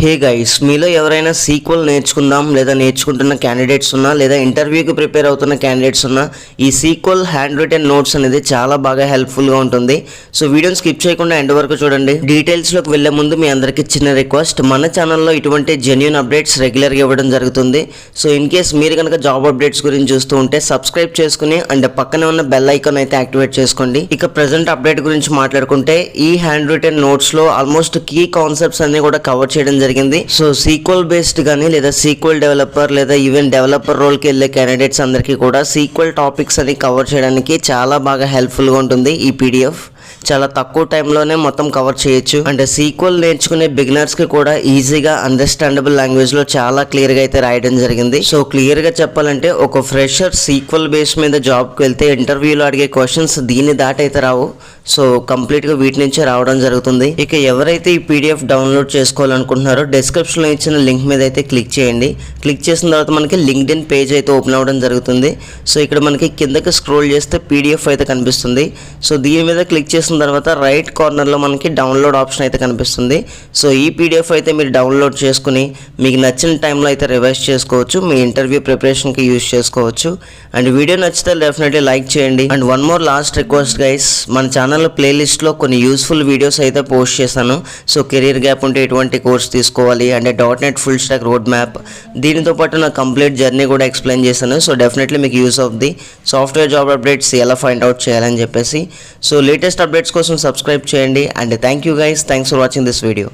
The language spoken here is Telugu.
హే గైస్, మీలో ఎవరైనా సీక్వెల్ నేర్చుకుందాం లేదా నేర్చుకుంటున్న క్యాండిడేట్స్ ఉన్నా లేదా ఇంటర్వ్యూకి ప్రిపేర్ అవుతున్న క్యాండిడేట్స్ ఉన్నా ఈ సీక్వెల్ హ్యాండ్ రిటెన్ నోట్స్ అనేది చాలా బాగా హెల్ప్ఫుల్గా ఉంటుంది. సో వీడియోని స్కిప్ చేయకుండా ఎండ్ వరకు చూడండి. డీటెయిల్స్లోకి వెళ్లే ముందు మీ అందరికీ చిన్న రిక్వెస్ట్, మన ఛానల్లో ఇటువంటి జెన్యూన్ అప్డేట్స్ రెగ్యులర్గా ఇవ్వడం జరుగుతుంది. సో ఇన్ కేస్ మీరు కనుక జాబ్ అప్డేట్స్ గురించి చూస్తూ ఉంటే సబ్స్క్రైబ్ చేసుకుని అండ్ పక్కనే ఉన్న బెల్ ఐకాన్ అయితే యాక్టివేట్ చేసుకోండి. ఇక ప్రెజెంట్ అప్డేట్ గురించి మాట్లాడుకుంటే ఈ హ్యాండ్ రిటెన్ నోట్స్లో ఆల్మోస్ట్ కీ కాన్సెప్ట్స్ అన్ని కూడా కవర్ చేయడం జరిగింది. సో సీక్వెల్ బేస్డ్ కానీ లేదా సీక్వెల్ డెవలపర్ లేదా ఈవెన్ డెవలపర్ రోల్కి వెళ్ళే క్యాండిడేట్స్ అందరికీ కూడా సీక్వెల్ టాపిక్స్ అని కవర్ చేయడానికి చాలా బాగా హెల్ప్ఫుల్గా ఉంటుంది. ఈ పీడిఎఫ్ చాలా తక్కువ టైంలోనే మొత్తం కవర్ చేయొచ్చు. అండ్ సీక్వెల్ నేర్చుకునే బిగినర్స్కి కూడా ఈజీగా అండర్స్టాండబుల్ లాంగ్వేజ్లో చాలా క్లియర్గా అయితే రాయడం జరిగింది. సో క్లియర్గా చెప్పాలంటే ఒక ఫ్రెషర్ సీక్వెల్ బేస్ మీద జాబ్కి వెళ్తే ఇంటర్వ్యూలో అడిగే క్వశ్చన్స్ దీన్ని దాటైతే రావు. సో కంప్లీట్గా వీటి నుంచే రావడం జరుగుతుంది. ఇక ఎవరైతే ఈ పీడిఎఫ్ డౌన్లోడ్ చేసుకోవాలనుకుంటున్నారో డిస్క్రిప్షన్లో ఇచ్చిన లింక్ మీద అయితే క్లిక్ చేయండి. క్లిక్ చేసిన తర్వాత మనకి లింక్డ్ఇన్ పేజ్ అయితే ఓపెన్ అవ్వడం జరుగుతుంది. సో ఇక్కడ మనకి కిందకి స్క్రోల్ చేస్తే పీడిఎఫ్ అయితే కనిపిస్తుంది. సో దీని మీద క్లిక్ చేసిన తర్వాత రైట్ కార్నర్లో మనకి డౌన్లోడ్ ఆప్షన్ అయితే కనిపిస్తుంది. సో ఈ పీడిఎఫ్ అయితే మీరు డౌన్లోడ్ చేసుకుని మీకు నచ్చిన టైంలో అయితే రివైజ్ చేసుకోవచ్చు, మీ ఇంటర్వ్యూ ప్రిపరేషన్కి యూజ్ చేసుకోవచ్చు. అండ్ వీడియో నచ్చితే డెఫినెట్లీ లైక్ చేయండి. And one more last request guys, మన ఛానల్లో ప్లేలిస్ట్లో కొన్ని యూస్ఫుల్ వీడియోస్ అయితే పోస్ట్ చేశాను. సో కెరీర్ గ్యాప్ ఉంటే ఎటువంటి కోర్స్ తీసుకోవాలి అంటే .NET full stock road map, దీనితో పాటు నా కంప్లీట్ జర్నీ కూడా ఎక్స్ప్లెయిన్ చేశాను. సో డెఫినెట్లీ మీకు use of the software job updates ఎలా ఫైండ్ అవుట్ చేయాలని చెప్పేసి. సో లేటెస్ట్ అప్డేట్స్ కోసం సబ్స్క్రైబ్ చేయండి. And thank you guys, thanks for watching this video.